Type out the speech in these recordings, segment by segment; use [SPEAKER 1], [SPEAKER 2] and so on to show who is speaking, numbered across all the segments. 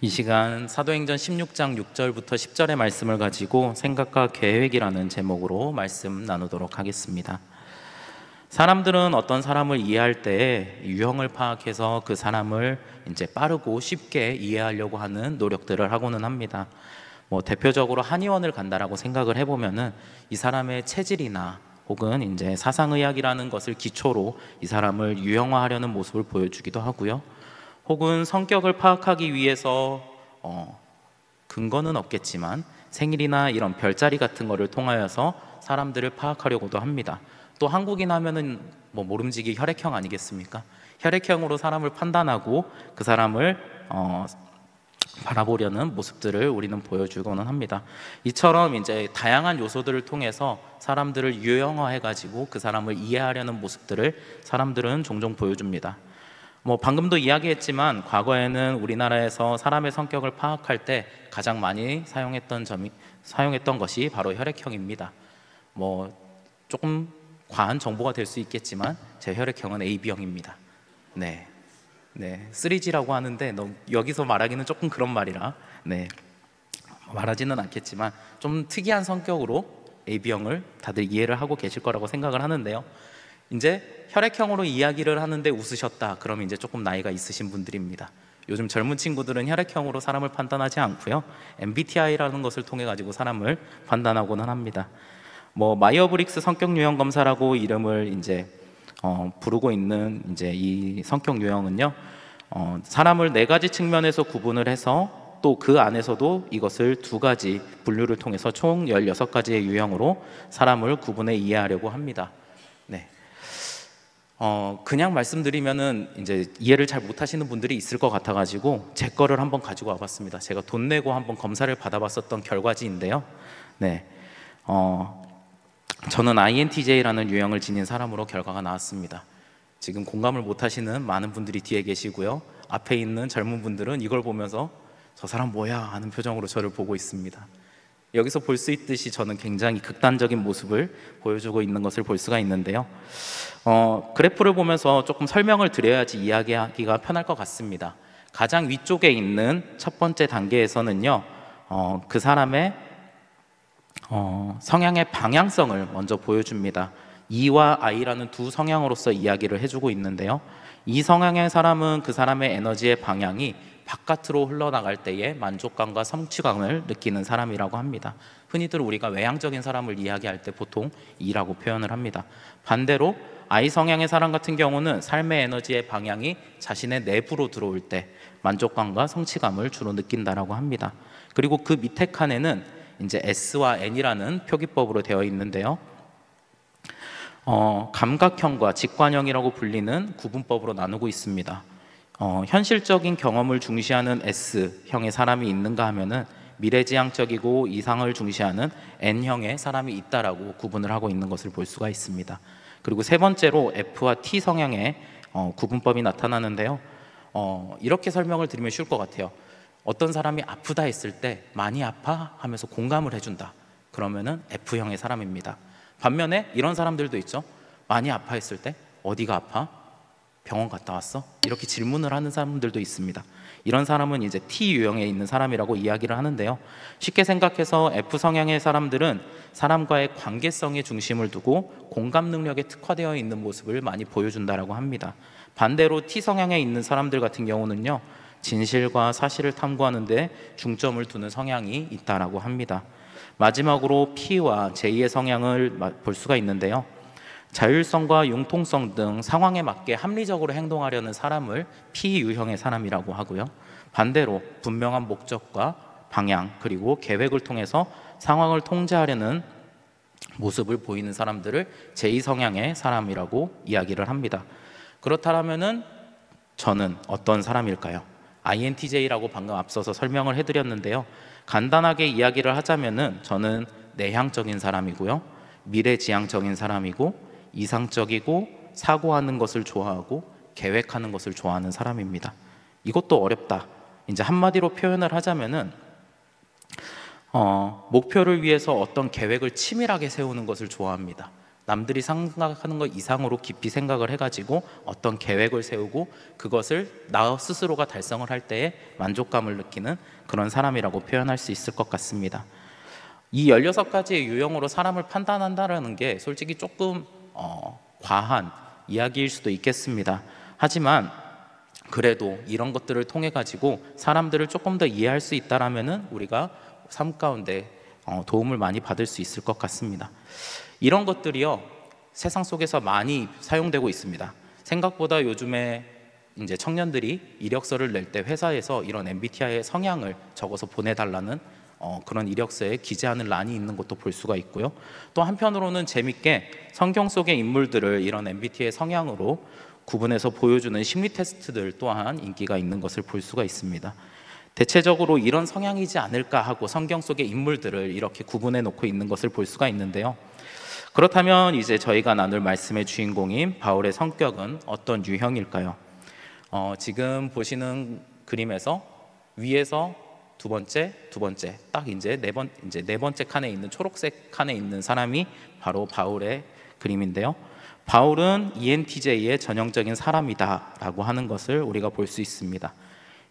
[SPEAKER 1] 이 시간 사도행전 16장 6절부터 10절의 말씀을 가지고 생각과 계획이라는 제목으로 말씀 나누도록 하겠습니다. 사람들은 어떤 사람을 이해할 때 유형을 파악해서 그 사람을 이제 빠르고 쉽게 이해하려고 하는 노력들을 하고는 합니다. 대표적으로 한의원을 간다라고 생각을 해보면은 이 사람의 체질이나 혹은 이제 사상의학이라는 것을 기초로 이 사람을 유형화하려는 모습을 보여주기도 하고요. 혹은 성격을 파악하기 위해서 근거는 없겠지만 생일이나 이런 별자리 같은 거를 통하여서 사람들을 파악하려고도 합니다. 또 한국인 하면은 모름지기 혈액형 아니겠습니까? 혈액형으로 사람을 판단하고 그 사람을 바라보려는 모습들을 우리는 보여주고는 합니다. 이처럼 이제 다양한 요소들을 통해서 사람들을 유형화해가지고 그 사람을 이해하려는 모습들을 사람들은 종종 보여줍니다. 방금도 이야기했지만 과거에는 우리나라에서 사람의 성격을 파악할 때 가장 많이 사용했던 것이 바로 혈액형입니다. 조금 과한 정보가 될 수 있겠지만 제 혈액형은 AB형입니다. 네, 3G라고 하는데 여기서 말하기는 조금 그런 말이라 말하지는 않겠지만 좀 특이한 성격으로 AB형을 다들 이해를 하고 계실 거라고 생각을 하는데요. 이제 혈액형으로 이야기를 하는데 웃으셨다 그러면 이제 조금 나이가 있으신 분들입니다. 요즘 젊은 친구들은 혈액형으로 사람을 판단하지 않고요, MBTI라는 것을 통해 가지고 사람을 판단하고는 합니다. 마이어브릭스 성격 유형 검사라고 이름을 이제 부르고 있는 이제 이 성격 유형은요, 사람을 4가지 측면에서 구분을 해서 또 그 안에서도 이것을 2가지 분류를 통해서 총 16가지의 유형으로 사람을 구분해 이해하려고 합니다. 그냥 말씀드리면은 이제 이해를 잘 못하시는 분들이 있을 것 같아가지고 제 거를 한번 가지고 와봤습니다. 제가 돈 내고 한번 검사를 받아봤었던 결과지인데요. 저는 INTJ라는 유형을 지닌 사람으로 결과가 나왔습니다. 지금 공감을 못하시는 많은 분들이 뒤에 계시고요, 앞에 있는 젊은 분들은 이걸 보면서 저 사람 뭐야 하는 표정으로 저를 보고 있습니다. 여기서 볼 수 있듯이 저는 굉장히 극단적인 모습을 보여주고 있는 것을 볼 수가 있는데요. 그래프를 보면서 조금 설명을 드려야지 이야기하기가 편할 것 같습니다. 가장 위쪽에 있는 첫 번째 단계에서는요, 그 사람의 성향의 방향성을 먼저 보여줍니다. E와 I라는 두 성향으로서 이야기를 해주고 있는데요, 이 성향의 사람은 그 사람의 에너지의 방향이 바깥으로 흘러나갈 때에 만족감과 성취감을 느끼는 사람이라고 합니다. 흔히들 우리가 외향적인 사람을 이야기할 때 보통 E라고 표현을 합니다. 반대로 I 성향의 사람 같은 경우는 삶의 에너지의 방향이 자신의 내부로 들어올 때 만족감과 성취감을 주로 느낀다라고 합니다. 그리고 그 밑에 칸에는 이제 S와 N이라는 표기법으로 되어 있는데요, 감각형과 직관형이라고 불리는 구분법으로 나누고 있습니다. 현실적인 경험을 중시하는 S형의 사람이 있는가 하면은 미래지향적이고 이상을 중시하는 N형의 사람이 있다라고 구분을 하고 있는 것을 볼 수가 있습니다. 그리고 세 번째로 F와 T 성향의 구분법이 나타나는데요, 이렇게 설명을 드리면 쉬울 것 같아요. 어떤 사람이 아프다 했을 때 많이 아파? 하면서 공감을 해준다, 그러면은 F형의 사람입니다. 반면에 이런 사람들도 있죠. 많이 아파 했을 때 어디가 아파? 병원 갔다 왔어? 이렇게 질문을 하는 사람들도 있습니다. 이런 사람은 이제 T 유형에 있는 사람이라고 이야기를 하는데요, 쉽게 생각해서 F 성향의 사람들은 사람과의 관계성에 중심을 두고 공감 능력에 특화되어 있는 모습을 많이 보여준다라고 합니다. 반대로 T 성향에 있는 사람들 같은 경우는요, 진실과 사실을 탐구하는 데 중점을 두는 성향이 있다라고 합니다. 마지막으로 P와 J의 성향을 볼 수가 있는데요, 자율성과 융통성 등 상황에 맞게 합리적으로 행동하려는 사람을 P 유형의 사람이라고 하고요, 반대로 분명한 목적과 방향 그리고 계획을 통해서 상황을 통제하려는 모습을 보이는 사람들을 J 성향의 사람이라고 이야기를 합니다. 그렇다면은 저는 어떤 사람일까요? INTJ라고 방금 앞서서 설명을 해드렸는데요, 간단하게 이야기를 하자면은 저는 내향적인 사람이고요, 미래지향적인 사람이고, 이상적이고 사고하는 것을 좋아하고 계획하는 것을 좋아하는 사람입니다. 이것도 어렵다. 이제 한마디로 표현을 하자면은 목표를 위해서 어떤 계획을 치밀하게 세우는 것을 좋아합니다. 남들이 생각하는 것 이상으로 깊이 생각을 해가지고 어떤 계획을 세우고 그것을 나 스스로가 달성을 할 때에 만족감을 느끼는 그런 사람이라고 표현할 수 있을 것 같습니다. 이 16가지의 유형으로 사람을 판단한다는 게 솔직히 조금 과한 이야기일 수도 있겠습니다. 하지만 그래도 이런 것들을 통해 가지고 사람들을 조금 더 이해할 수 있다라면은 우리가 삶 가운데 도움을 많이 받을 수 있을 것 같습니다. 이런 것들이요, 세상 속에서 많이 사용되고 있습니다. 생각보다 요즘에 이제 청년들이 이력서를 낼 때 회사에서 이런 MBTI의 성향을 적어서 보내달라는 그런 이력서에 기재하는 란이 있는 것도 볼 수가 있고요. 또 한편으로는 재밌게 성경 속의 인물들을 이런 MBTI의 성향으로 구분해서 보여주는 심리 테스트들 또한 인기가 있는 것을 볼 수가 있습니다. 대체적으로 이런 성향이지 않을까 하고 성경 속의 인물들을 이렇게 구분해 놓고 있는 것을 볼 수가 있는데요. 그렇다면 이제 저희가 나눌 말씀의 주인공인 바울의 성격은 어떤 유형일까요? 지금 보시는 그림에서 위에서 두 번째, 딱 이제 네 번째 칸에 있는 초록색 칸에 있는 사람이 바로 바울의 그림인데요. 바울은 ENTJ의 전형적인 사람이다라고 하는 것을 우리가 볼 수 있습니다.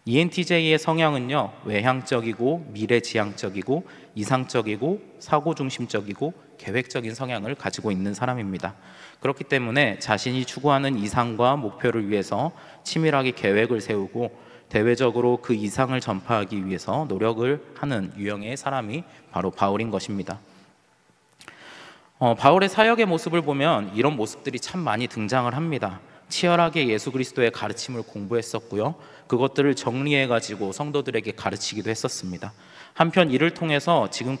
[SPEAKER 1] ENTJ의 성향은요, 외향적이고 미래지향적이고 이상적이고 사고중심적이고 계획적인 성향을 가지고 있는 사람입니다. 그렇기 때문에 자신이 추구하는 이상과 목표를 위해서 치밀하게 계획을 세우고 대외적으로 그 이상을 전파하기 위해서 노력을 하는 유형의 사람이 바로 바울인 것입니다. 바울의 사역의 모습을 보면 이런 모습들이 참 많이 등장을 합니다. 치열하게 예수 그리스도의 가르침을 공부했었고요, 그것들을 정리해가지고 성도들에게 가르치기도 했었습니다. 한편 이를 통해서 지금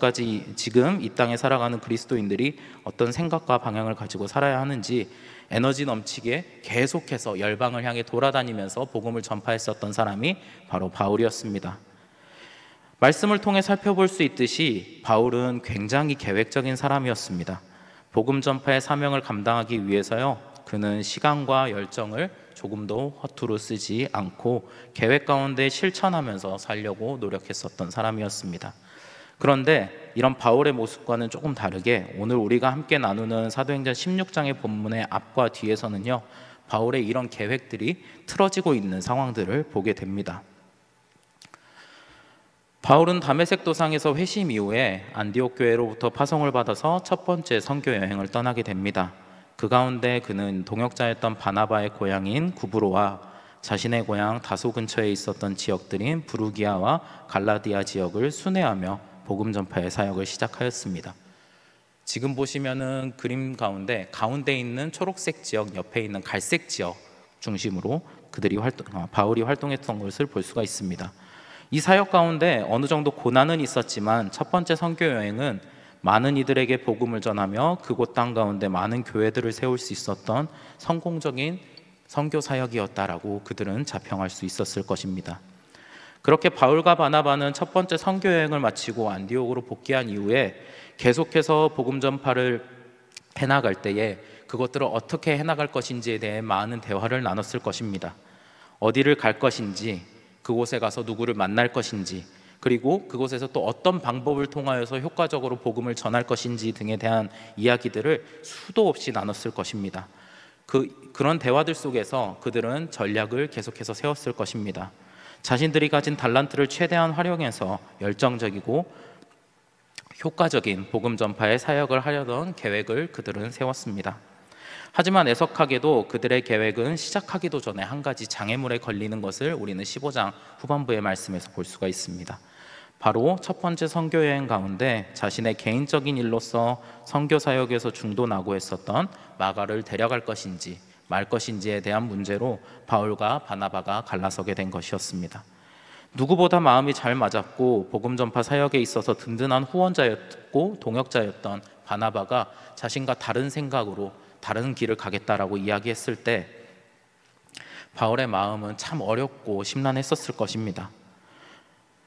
[SPEAKER 1] 이 땅에 살아가는 그리스도인들이 어떤 생각과 방향을 가지고 살아야 하는지 에너지 넘치게 계속해서 열방을 향해 돌아다니면서 복음을 전파했었던 사람이 바로 바울이었습니다. 말씀을 통해 살펴볼 수 있듯이 바울은 굉장히 계획적인 사람이었습니다. 복음 전파의 사명을 감당하기 위해서요, 그는 시간과 열정을 조금도 허투루 쓰지 않고 계획 가운데 실천하면서 살려고 노력했었던 사람이었습니다. 그런데 이런 바울의 모습과는 조금 다르게 오늘 우리가 함께 나누는 사도행전 16장의 본문의 앞과 뒤에서는요, 바울의 이런 계획들이 틀어지고 있는 상황들을 보게 됩니다. 바울은 다메섹 도상에서 회심 이후에 안디옥 교회로부터 파송을 받아서 첫 번째 선교 여행을 떠나게 됩니다. 그 가운데 그는 동역자였던 바나바의 고향인 구브로와 자신의 고향 다소 근처에 있었던 지역들인 부르기아와 갈라디아 지역을 순회하며 복음 전파의 사역을 시작하였습니다. 지금 보시면은 그림 가운데 있는 초록색 지역 옆에 있는 갈색 지역 중심으로 바울이 활동했던 것을 볼 수가 있습니다. 이 사역 가운데 어느 정도 고난은 있었지만 첫 번째 선교 여행은 많은 이들에게 복음을 전하며 그곳 땅 가운데 많은 교회들을 세울 수 있었던 성공적인 선교 사역이었다라고 그들은 자평할 수 있었을 것입니다. 그렇게 바울과 바나바는 첫 번째 선교 여행을 마치고 안디옥으로 복귀한 이후에 계속해서 복음 전파를 해나갈 때에 그것들을 어떻게 해나갈 것인지에 대해 많은 대화를 나눴을 것입니다. 어디를 갈 것인지, 그곳에 가서 누구를 만날 것인지, 그리고 그곳에서 또 어떤 방법을 통하여서 효과적으로 복음을 전할 것인지 등에 대한 이야기들을 수도 없이 나눴을 것입니다. 그런 대화들 속에서 그들은 전략을 계속해서 세웠을 것입니다. 자신들이 가진 달란트를 최대한 활용해서 열정적이고 효과적인 복음 전파의 사역을 하려던 계획을 그들은 세웠습니다. 하지만 애석하게도 그들의 계획은 시작하기도 전에 한 가지 장애물에 걸리는 것을 우리는 15장 후반부의 말씀에서 볼 수가 있습니다. 바로 첫 번째 선교 여행 가운데 자신의 개인적인 일로서 선교 사역에서 중도나고 했었던 마가를 데려갈 것인지 말 것인지에 대한 문제로 바울과 바나바가 갈라서게 된 것이었습니다. 누구보다 마음이 잘 맞았고 복음 전파 사역에 있어서 든든한 후원자였고 동역자였던 바나바가 자신과 다른 생각으로 다른 길을 가겠다라고 이야기했을 때 바울의 마음은 참 어렵고 심란했었을 것입니다.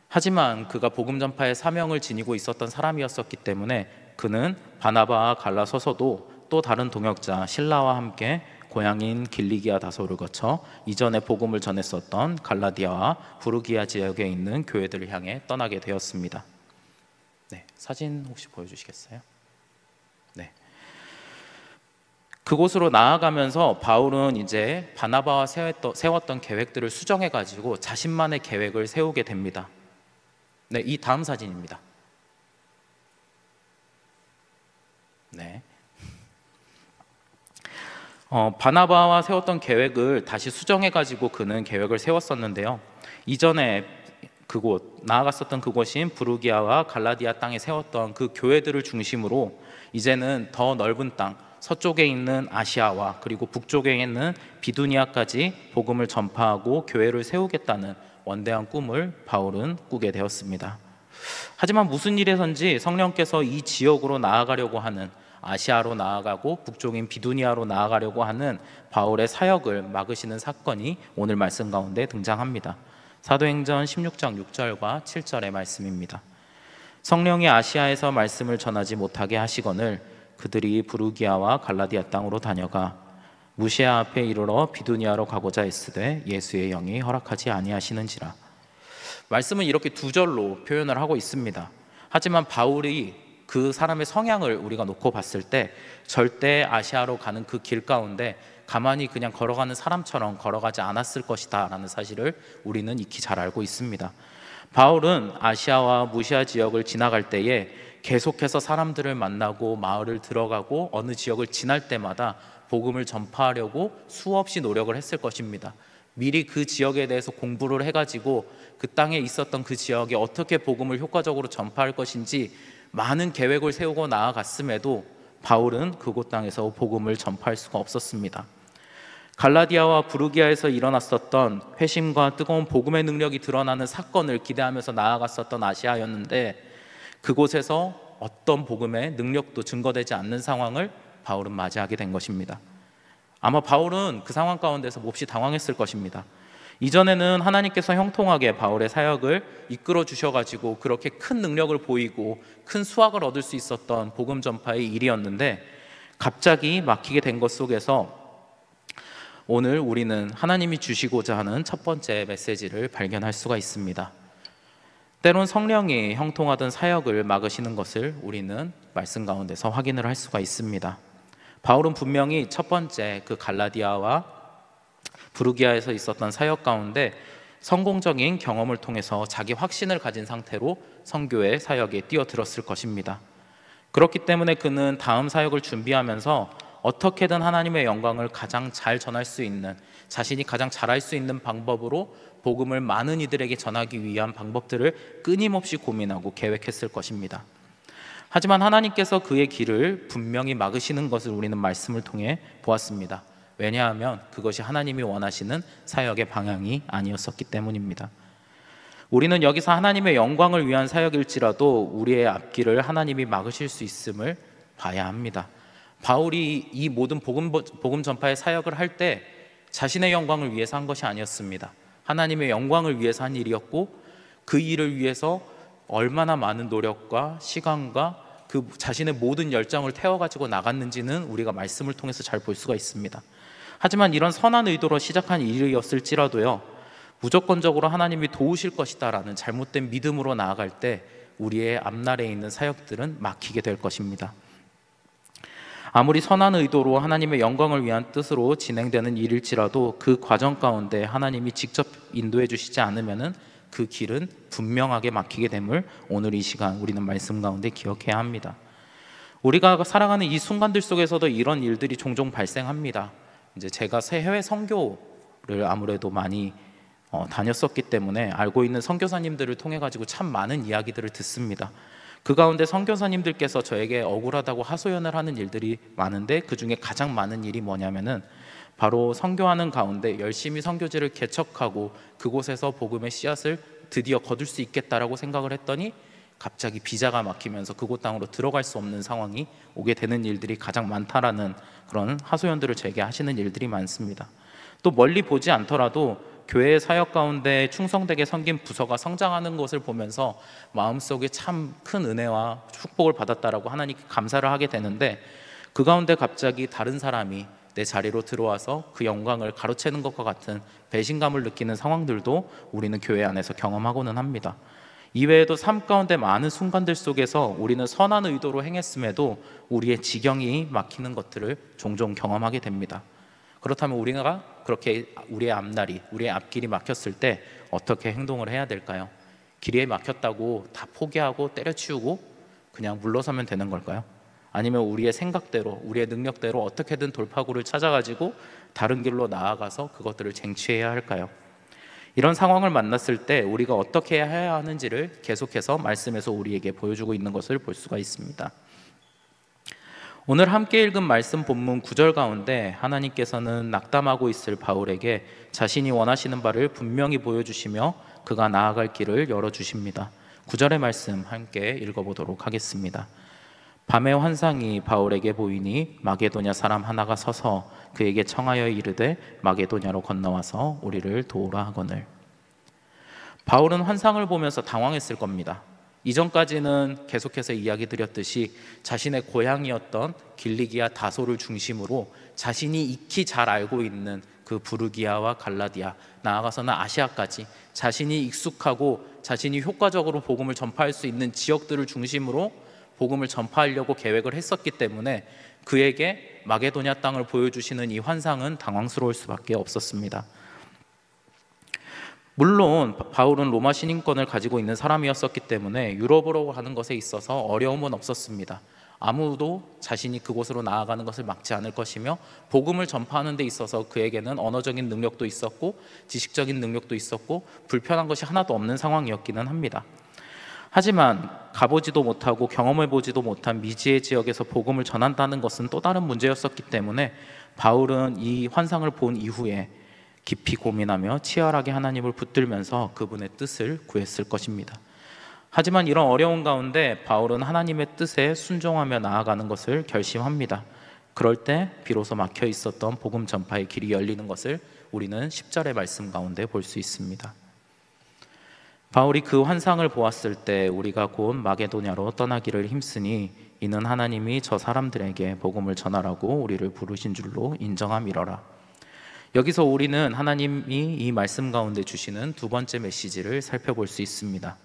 [SPEAKER 1] 하지만 그가 복음 전파의 사명을 지니고 있었던 사람이었었기 때문에 그는 바나바와 갈라서서도 또 다른 동역자 실라와 함께 고향인 길리기아 다소를 거쳐 이전에 복음을 전했었던 갈라디아와 부르기아 지역에 있는 교회들을 향해 떠나게 되었습니다. 네, 사진 혹시 보여주시겠어요? 네. 그곳으로 나아가면서 바울은 이제 바나바와 세웠던 계획들을 수정해 가지고 자신만의 계획을 세우게 됩니다. 네, 이 다음 사진입니다. 네. 바나바와 세웠던 계획을 다시 수정해 가지고 그는 계획을 세웠었는데요. 이전에 그곳 나아갔었던 그곳인 부르기아와 갈라디아 땅에 세웠던 그 교회들을 중심으로 이제는 더 넓은 땅, 서쪽에 있는 아시아와 그리고 북쪽에 있는 비두니아까지 복음을 전파하고 교회를 세우겠다는 원대한 꿈을 바울은 꾸게 되었습니다. 하지만 무슨 일에선지 성령께서 이 지역으로 나아가려고 하는, 아시아로 나아가고 북쪽인 비두니아로 나아가려고 하는 바울의 사역을 막으시는 사건이 오늘 말씀 가운데 등장합니다. 사도행전 16장 6절과 7절의 말씀입니다. 성령이 아시아에서 말씀을 전하지 못하게 하시거늘 그들이 부르기아와 갈라디아 땅으로 다녀가 무시아 앞에 이르러 비두니아로 가고자 했으되 예수의 영이 허락하지 아니하시는지라. 말씀은 이렇게 두 절로 표현을 하고 있습니다. 하지만 바울이 그 사람의 성향을 우리가 놓고 봤을 때 절대 아시아로 가는 그 길 가운데 가만히 그냥 걸어가는 사람처럼 걸어가지 않았을 것이다 라는 사실을 우리는 익히 잘 알고 있습니다. 바울은 아시아와 무시아 지역을 지나갈 때에 계속해서 사람들을 만나고 마을을 들어가고 어느 지역을 지날 때마다 복음을 전파하려고 수없이 노력을 했을 것입니다. 미리 그 지역에 대해서 공부를 해가지고 그 땅에 있었던 그 지역에 어떻게 복음을 효과적으로 전파할 것인지 많은 계획을 세우고 나아갔음에도 바울은 그곳 땅에서 복음을 전파할 수가 없었습니다. 갈라디아와 부르기아에서 일어났었던 회심과 뜨거운 복음의 능력이 드러나는 사건을 기대하면서 나아갔었던 아시아였는데 그곳에서 어떤 복음의 능력도 증거되지 않는 상황을 바울은 맞이하게 된 것입니다. 아마 바울은 그 상황 가운데서 몹시 당황했을 것입니다. 이전에는 하나님께서 형통하게 바울의 사역을 이끌어 주셔가지고 그렇게 큰 능력을 보이고 큰 수확을 얻을 수 있었던 복음 전파의 일이었는데 갑자기 막히게 된 것 속에서 오늘 우리는 하나님이 주시고자 하는 첫 번째 메시지를 발견할 수가 있습니다. 때론 성령이 형통하던 사역을 막으시는 것을 우리는 말씀 가운데서 확인을 할 수가 있습니다. 바울은 분명히 첫 번째 그 갈라디아와 부르기아에서 있었던 사역 가운데 성공적인 경험을 통해서 자기 확신을 가진 상태로 선교의 사역에 뛰어들었을 것입니다. 그렇기 때문에 그는 다음 사역을 준비하면서 어떻게든 하나님의 영광을 가장 잘 전할 수 있는, 자신이 가장 잘할 수 있는 방법으로 복음을 많은 이들에게 전하기 위한 방법들을 끊임없이 고민하고 계획했을 것입니다. 하지만 하나님께서 그의 길을 분명히 막으시는 것을 우리는 말씀을 통해 보았습니다. 왜냐하면 그것이 하나님이 원하시는 사역의 방향이 아니었었기 때문입니다. 우리는 여기서 하나님의 영광을 위한 사역일지라도 우리의 앞길을 하나님이 막으실 수 있음을 봐야 합니다. 바울이 이 모든 복음 전파의 사역을 할 때 자신의 영광을 위해서 한 것이 아니었습니다. 하나님의 영광을 위해서 한 일이었고 그 일을 위해서 얼마나 많은 노력과 시간과 그 자신의 모든 열정을 태워가지고 나갔는지는 우리가 말씀을 통해서 잘 볼 수가 있습니다. 하지만 이런 선한 의도로 시작한 일이었을지라도요, 무조건적으로 하나님이 도우실 것이다 라는 잘못된 믿음으로 나아갈 때 우리의 앞날에 있는 사역들은 막히게 될 것입니다. 아무리 선한 의도로 하나님의 영광을 위한 뜻으로 진행되는 일일지라도 그 과정 가운데 하나님이 직접 인도해 주시지 않으면은 그 길은 분명하게 막히게 됨을 오늘 이 시간 우리는 말씀 가운데 기억해야 합니다. 우리가 살아가는 이 순간들 속에서도 이런 일들이 종종 발생합니다. 이제 제가 해외 선교를 아무래도 많이 다녔었기 때문에 알고 있는 선교사님들을 통해 가지고 참 많은 이야기들을 듣습니다. 그 가운데 선교사님들께서 저에게 억울하다고 하소연을 하는 일들이 많은데 그 중에 가장 많은 일이 뭐냐면은 바로 선교하는 가운데 열심히 선교지를 개척하고 그곳에서 복음의 씨앗을 드디어 거둘 수 있겠다라고 생각을 했더니 갑자기 비자가 막히면서 그곳 땅으로 들어갈 수 없는 상황이 오게 되는 일들이 가장 많다라는 그런 하소연들을 제게 하시는 일들이 많습니다. 또 멀리 보지 않더라도 교회의 사역 가운데 충성되게 섬긴 부서가 성장하는 것을 보면서 마음속에 참 큰 은혜와 축복을 받았다라고 하나님께 감사를 하게 되는데 그 가운데 갑자기 다른 사람이 내 자리로 들어와서 그 영광을 가로채는 것과 같은 배신감을 느끼는 상황들도 우리는 교회 안에서 경험하고는 합니다. 이외에도 삶 가운데 많은 순간들 속에서 우리는 선한 의도로 행했음에도 우리의 지경이 막히는 것들을 종종 경험하게 됩니다. 그렇다면 우리가 그렇게 우리의 앞날이, 우리의 앞길이 막혔을 때 어떻게 행동을 해야 될까요? 길이 막혔다고 다 포기하고 때려치우고 그냥 물러서면 되는 걸까요? 아니면 우리의 생각대로, 우리의 능력대로 어떻게든 돌파구를 찾아가지고 다른 길로 나아가서 그것들을 쟁취해야 할까요? 이런 상황을 만났을 때 우리가 어떻게 해야 하는지를 계속해서 말씀에서 우리에게 보여주고 있는 것을 볼 수가 있습니다. 오늘 함께 읽은 말씀 본문 9절 가운데 하나님께서는 낙담하고 있을 바울에게 자신이 원하시는 바를 분명히 보여주시며 그가 나아갈 길을 열어주십니다. 9절의 말씀 함께 읽어보도록 하겠습니다. 밤의 환상이 바울에게 보이니 마게도냐 사람 하나가 서서 그에게 청하여 이르되 마게도냐로 건너와서 우리를 도우라 하거늘. 바울은 환상을 보면서 당황했을 겁니다. 이전까지는 계속해서 이야기 드렸듯이 자신의 고향이었던 길리기아 다소를 중심으로 자신이 익히 잘 알고 있는 그 부르기아와 갈라디아, 나아가서는 아시아까지 자신이 익숙하고 자신이 효과적으로 복음을 전파할 수 있는 지역들을 중심으로 복음을 전파하려고 계획을 했었기 때문에 그에게 마게도냐 땅을 보여주시는 이 환상은 당황스러울 수밖에 없었습니다. 물론 바울은 로마 시민권을 가지고 있는 사람이었었기 때문에 유럽으로 가는 것에 있어서 어려움은 없었습니다. 아무도 자신이 그곳으로 나아가는 것을 막지 않을 것이며 복음을 전파하는 데 있어서 그에게는 언어적인 능력도 있었고 지식적인 능력도 있었고 불편한 것이 하나도 없는 상황이었기는 합니다. 하지만 가보지도 못하고 경험해보지도 못한 미지의 지역에서 복음을 전한다는 것은 또 다른 문제였었기 때문에 바울은 이 환상을 본 이후에 깊이 고민하며 치열하게 하나님을 붙들면서 그분의 뜻을 구했을 것입니다. 하지만 이런 어려운 가운데 바울은 하나님의 뜻에 순종하며 나아가는 것을 결심합니다. 그럴 때 비로소 막혀 있었던 복음 전파의 길이 열리는 것을 우리는 10절의 말씀 가운데 볼 수 있습니다. 바울이 그 환상을 보았을 때 우리가 곧 마게도냐로 떠나기를 힘쓰니 이는 하나님이 저 사람들에게 복음을 전하라고 우리를 부르신 줄로 인정함이러라. 여기서 우리는 하나님이 이 말씀 가운데 주시는 두 번째 메시지를 살펴볼 수 있습니다.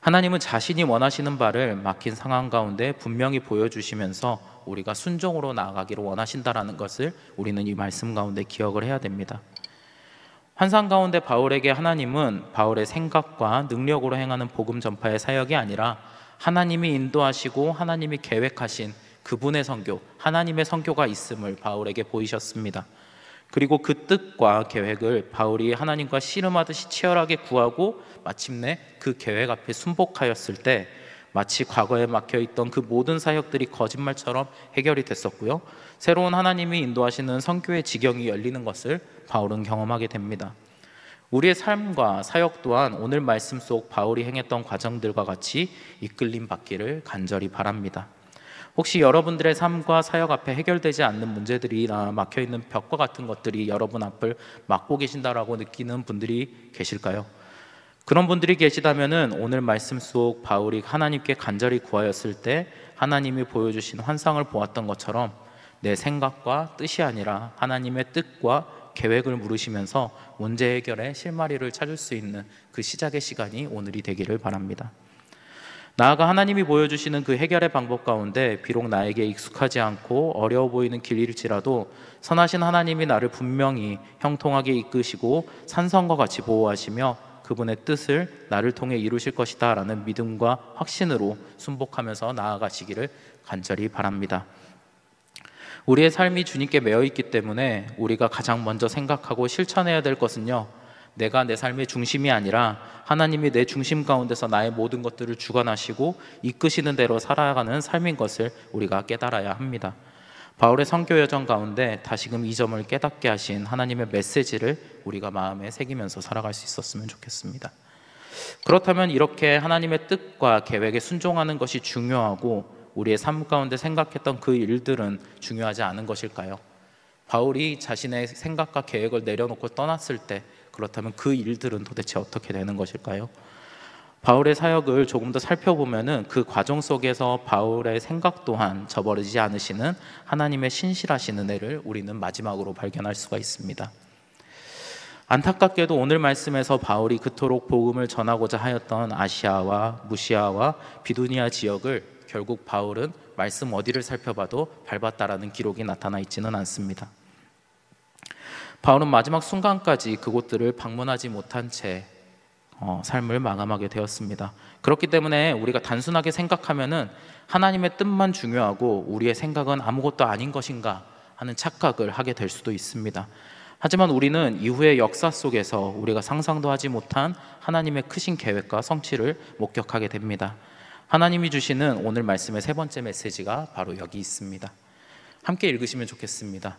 [SPEAKER 1] 하나님은 자신이 원하시는 바를 막힌 상황 가운데 분명히 보여주시면서 우리가 순종으로 나아가기를 원하신다라는 것을 우리는 이 말씀 가운데 기억을 해야 됩니다. 환상 가운데 바울에게 하나님은 바울의 생각과 능력으로 행하는 복음 전파의 사역이 아니라 하나님이 인도하시고 하나님이 계획하신 그분의 선교, 하나님의 선교가 있음을 바울에게 보이셨습니다. 그리고 그 뜻과 계획을 바울이 하나님과 씨름하듯이 치열하게 구하고 마침내 그 계획 앞에 순복하였을 때 마치 과거에 막혀있던 그 모든 사역들이 거짓말처럼 해결이 됐었고요, 새로운 하나님이 인도하시는 선교의 지경이 열리는 것을 바울은 경험하게 됩니다. 우리의 삶과 사역 또한 오늘 말씀 속 바울이 행했던 과정들과 같이 이끌림 받기를 간절히 바랍니다. 혹시 여러분들의 삶과 사역 앞에 해결되지 않는 문제들이나 막혀있는 벽과 같은 것들이 여러분 앞을 막고 계신다라고 느끼는 분들이 계실까요? 그런 분들이 계시다면 오늘 말씀 속 바울이 하나님께 간절히 구하였을 때 하나님이 보여주신 환상을 보았던 것처럼 내 생각과 뜻이 아니라 하나님의 뜻과 계획을 물으시면서 문제 해결의 실마리를 찾을 수 있는 그 시작의 시간이 오늘이 되기를 바랍니다. 나아가 하나님이 보여주시는 그 해결의 방법 가운데 비록 나에게 익숙하지 않고 어려워 보이는 길일지라도 선하신 하나님이 나를 분명히 형통하게 이끄시고 산성과 같이 보호하시며 그분의 뜻을 나를 통해 이루실 것이다 라는 믿음과 확신으로 순복하면서 나아가시기를 간절히 바랍니다. 우리의 삶이 주님께 매여 있기 때문에 우리가 가장 먼저 생각하고 실천해야 될 것은요, 내가 내 삶의 중심이 아니라 하나님이 내 중심 가운데서 나의 모든 것들을 주관하시고 이끄시는 대로 살아가는 삶인 것을 우리가 깨달아야 합니다. 바울의 선교 여정 가운데 다시금 이 점을 깨닫게 하신 하나님의 메시지를 우리가 마음에 새기면서 살아갈 수 있었으면 좋겠습니다. 그렇다면 이렇게 하나님의 뜻과 계획에 순종하는 것이 중요하고 우리의 삶 가운데 생각했던 그 일들은 중요하지 않은 것일까요? 바울이 자신의 생각과 계획을 내려놓고 떠났을 때 그렇다면 그 일들은 도대체 어떻게 되는 것일까요? 바울의 사역을 조금 더 살펴보면은 그 과정 속에서 바울의 생각 또한 저버리지 않으시는 하나님의 신실하신 은혜를 우리는 마지막으로 발견할 수가 있습니다. 안타깝게도 오늘 말씀에서 바울이 그토록 복음을 전하고자 하였던 아시아와 무시아와 비두니아 지역을 결국 바울은 말씀 어디를 살펴봐도 밟았다라는 기록이 나타나 있지는 않습니다. 바울은 마지막 순간까지 그곳들을 방문하지 못한 채 삶을 마감하게 되었습니다. 그렇기 때문에 우리가 단순하게 생각하면은 하나님의 뜻만 중요하고 우리의 생각은 아무것도 아닌 것인가 하는 착각을 하게 될 수도 있습니다. 하지만 우리는 이후의 역사 속에서 우리가 상상도 하지 못한 하나님의 크신 계획과 성취를 목격하게 됩니다. 하나님이 주시는 오늘 말씀의 세 번째 메시지가 바로 여기 있습니다. 함께 읽으시면 좋겠습니다.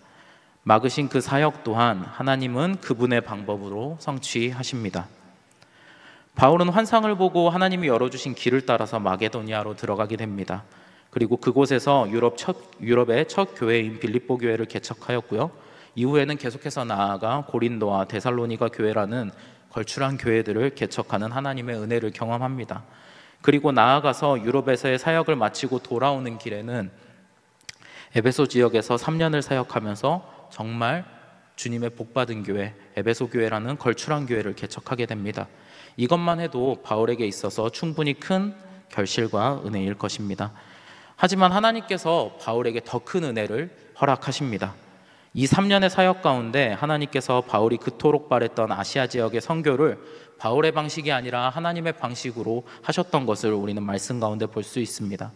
[SPEAKER 1] 막으신 그 사역 또한 하나님은 그분의 방법으로 성취하십니다. 바울은 환상을 보고 하나님이 열어주신 길을 따라서 마게도니아로 들어가게 됩니다. 그리고 그곳에서 유럽의 첫 교회인 빌립보 교회를 개척하였고요. 이후에는 계속해서 나아가 고린도와 데살로니가 교회라는 걸출한 교회들을 개척하는 하나님의 은혜를 경험합니다. 그리고 나아가서 유럽에서의 사역을 마치고 돌아오는 길에는 에베소 지역에서 3년을 사역하면서 정말 주님의 복받은 교회, 에베소 교회라는 걸출한 교회를 개척하게 됩니다. 이것만 해도 바울에게 있어서 충분히 큰 결실과 은혜일 것입니다. 하지만 하나님께서 바울에게 더 큰 은혜를 허락하십니다. 이 3년의 사역 가운데 하나님께서 바울이 그토록 바랬던 아시아 지역의 선교를 바울의 방식이 아니라 하나님의 방식으로 하셨던 것을 우리는 말씀 가운데 볼 수 있습니다.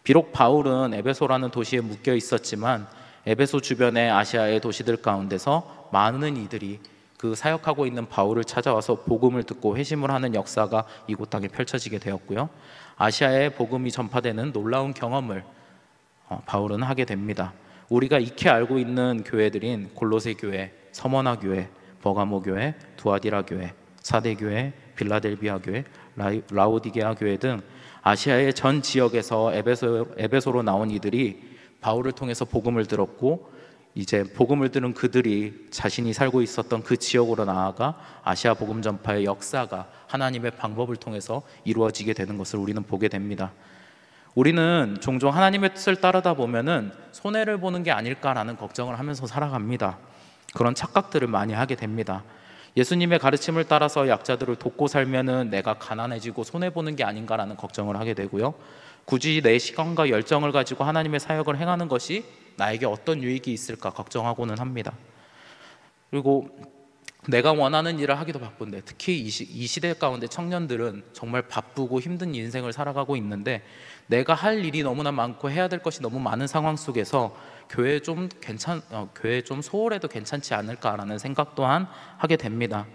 [SPEAKER 1] 비록 바울은 에베소라는 도시에 묶여 있었지만 에베소 주변의 아시아의 도시들 가운데서 많은 이들이 그 사역하고 있는 바울을 찾아와서 복음을 듣고 회심을 하는 역사가 이곳 땅에 펼쳐지게 되었고요. 아시아에 복음이 전파되는 놀라운 경험을 바울은 하게 됩니다. 우리가 익히 알고 있는 교회들인 골로새 교회, 서머나 교회, 버가모 교회, 두아디라 교회, 사대 교회, 빌라델비아 교회, 라오디게아 교회 등 아시아의 전 지역에서 에베소로 나온 이들이 바울을 통해서 복음을 들었고, 이제 복음을 들은 그들이 자신이 살고 있었던 그 지역으로 나아가 아시아 복음 전파의 역사가 하나님의 방법을 통해서 이루어지게 되는 것을 우리는 보게 됩니다. 우리는 종종 하나님의 뜻을 따르다 보면은 손해를 보는 게 아닐까라는 걱정을 하면서 살아갑니다. 그런 착각들을 많이 하게 됩니다. 예수님의 가르침을 따라서 약자들을 돕고 살면은 내가 가난해지고 손해보는 게 아닌가라는 걱정을 하게 되고요. 굳이 내 시간과 열정을 가지고 하나님의 사역을 행하는 것이 나에게 어떤 유익이 있을까 걱정하고는 합니다. 그리고 내가 원하는 일을 하기도 바쁜데, 특히 이 시대 가운데 청년들은 정말 바쁘고 힘든 인생을 살아가고 있는데 내가 할 일이 너무나 많고 해야 될 것이 너무 많은 상황 속에서 교회 좀 소홀해도 괜찮지 않을까라는 생각 또한 하게 됩니다.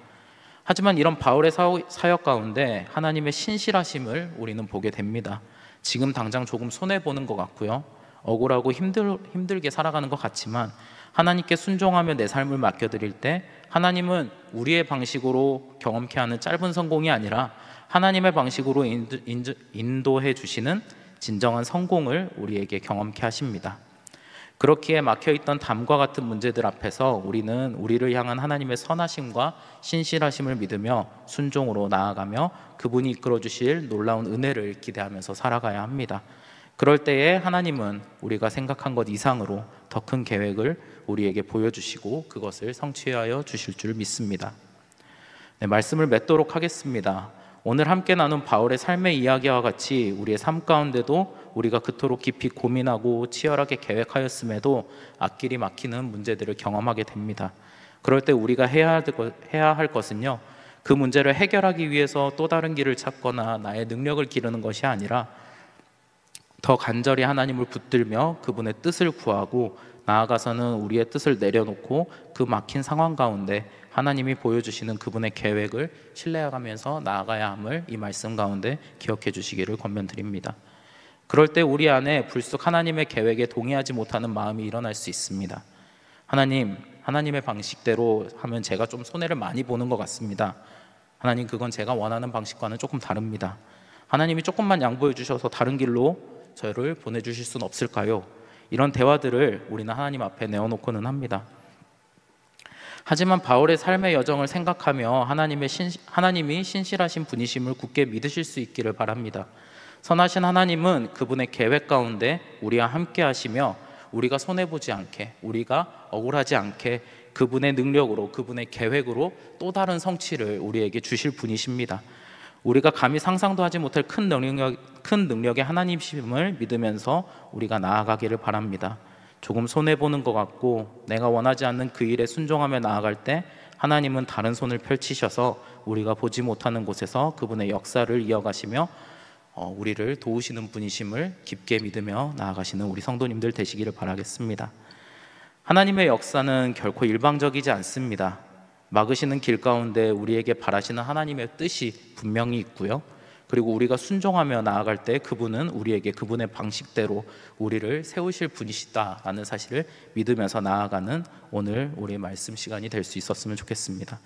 [SPEAKER 1] 하지만 이런 바울의 사역 가운데 하나님의 신실하심을 우리는 보게 됩니다. 지금 당장 조금 손해보는 것 같고요, 억울하고 힘들게 살아가는 것 같지만 하나님께 순종하며 내 삶을 맡겨드릴 때 하나님은 우리의 방식으로 경험케 하는 짧은 성공이 아니라 하나님의 방식으로 인도해 주시는 진정한 성공을 우리에게 경험케 하십니다. 그렇기에 막혀있던 담과 같은 문제들 앞에서 우리는 우리를 향한 하나님의 선하심과 신실하심을 믿으며 순종으로 나아가며 그분이 이끌어 주실 놀라운 은혜를 기대하면서 살아가야 합니다. 그럴 때에 하나님은 우리가 생각한 것 이상으로 더 큰 계획을 우리에게 보여주시고 그것을 성취하여 주실 줄 믿습니다. 네, 말씀을 맺도록 하겠습니다. 오늘 함께 나눈 바울의 삶의 이야기와 같이 우리의 삶 가운데도 우리가 그토록 깊이 고민하고 치열하게 계획하였음에도 앞길이 막히는 문제들을 경험하게 됩니다. 그럴 때 우리가 해야 할 것은요, 그 문제를 해결하기 위해서 또 다른 길을 찾거나 나의 능력을 기르는 것이 아니라 더 간절히 하나님을 붙들며 그분의 뜻을 구하고 나아가서는 우리의 뜻을 내려놓고 그 막힌 상황 가운데 하나님이 보여주시는 그분의 계획을 신뢰하면서 나아가야 함을 이 말씀 가운데 기억해 주시기를 권면드립니다. 그럴 때 우리 안에 불쑥 하나님의 계획에 동의하지 못하는 마음이 일어날 수 있습니다. 하나님의 방식대로 하면 제가 좀 손해를 많이 보는 것 같습니다. 하나님, 그건 제가 원하는 방식과는 조금 다릅니다. 하나님이 조금만 양보해 주셔서 다른 길로 저를 보내주실 수는 없을까요? 이런 대화들을 우리는 하나님 앞에 내어놓고는 합니다. 하지만 바울의 삶의 여정을 생각하며 하나님이 신실하신 분이심을 굳게 믿으실 수 있기를 바랍니다. 선하신 하나님은 그분의 계획 가운데 우리와 함께 하시며 우리가 손해보지 않게, 우리가 억울하지 않게 그분의 능력으로, 그분의 계획으로 또 다른 성취를 우리에게 주실 분이십니다. 우리가 감히 상상도 하지 못할 큰 능력의 하나님이심을 믿으면서 우리가 나아가기를 바랍니다. 조금 손해보는 것 같고 내가 원하지 않는 그 일에 순종하며 나아갈 때 하나님은 다른 손을 펼치셔서 우리가 보지 못하는 곳에서 그분의 역사를 이어가시며 우리를 도우시는 분이심을 깊게 믿으며 나아가시는 우리 성도님들 되시기를 바라겠습니다. 하나님의 역사는 결코 일방적이지 않습니다. 막으시는 길 가운데 우리에게 바라시는 하나님의 뜻이 분명히 있고요. 그리고 우리가 순종하며 나아갈 때 그분은 우리에게 그분의 방식대로 우리를 세우실 분이시다라는 사실을 믿으면서 나아가는 오늘 우리의 말씀 시간이 될 수 있었으면 좋겠습니다.